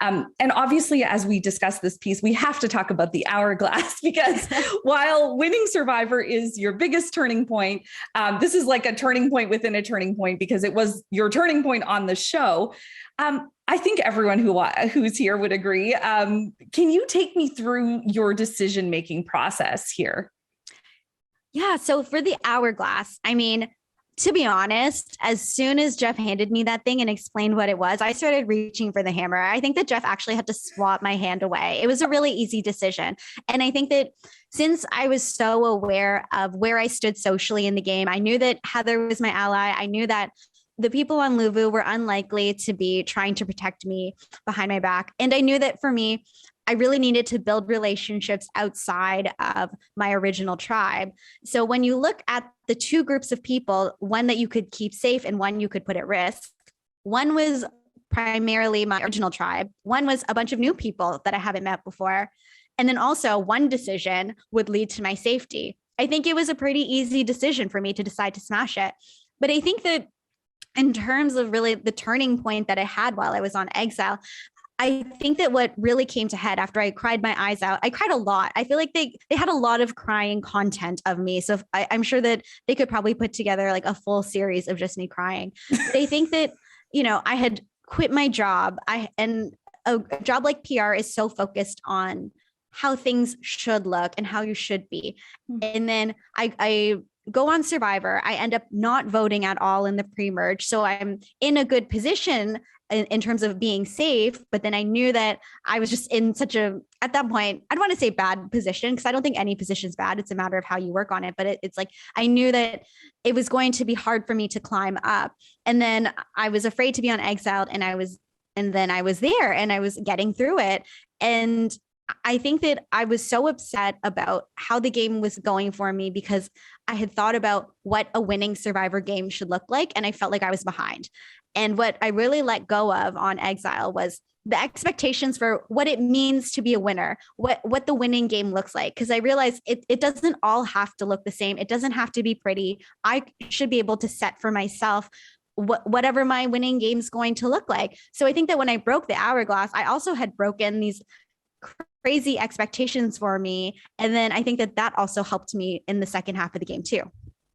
And obviously, as we discuss this piece, we have to talk about the hourglass because while winning Survivor is your biggest turning point, this is like a turning point within a turning point because it was your turning point on the show. I think everyone who's here would agree. Can you take me through your decision-making process here? Yeah. So for the hourglass, I mean, to be honest, as soon as Jeff handed me that thing and explained what it was, I started reaching for the hammer. I think that Jeff actually had to swap my hand away. It was a really easy decision. And I think that since I was so aware of where I stood socially in the game, I knew that Heather was my ally. I knew that the people on Luvu were unlikely to be trying to protect me behind my back. And I knew that for me, I really needed to build relationships outside of my original tribe. So when you look at the two groups of people, one that you could keep safe and one you could put at risk, one was primarily my original tribe. One was a bunch of new people that I haven't met before. And then also one decision would lead to my safety. I think it was a pretty easy decision for me to decide to smash it. But I think that in terms of really the turning point that I had while I was on exile, I think that what really came to head after I cried my eyes out, I cried a lot. I feel like they had a lot of crying content of me. So I'm sure that they could probably put together like a full series of just me crying. They think that, I had quit my job. And a job like PR is so focused on how things should look and how you should be. And then I go on Survivor. I end up not voting at all in the pre-merge. So I'm in a good position in terms of being safe, but then I knew that I was just in such at that point, I don't want to say bad position because I don't think any position is bad. It's a matter of how you work on it. But it's like, I knew that it was going to be hard for me to climb up. And then I was afraid to be on exiled and then I was there and I was getting through it. And I think that I was so upset about how the game was going for me because I had thought about what a winning Survivor game should look like. And I felt like I was behind. And what I really let go of on exile was the expectations for what it means to be a winner, what the winning game looks like. Because I realized it doesn't all have to look the same. It doesn't have to be pretty. I should be able to set for myself whatever my winning game is going to look like. So I think that when I broke the hourglass, I also had broken these crazy expectations for me. And then I think that also helped me in the second half of the game too.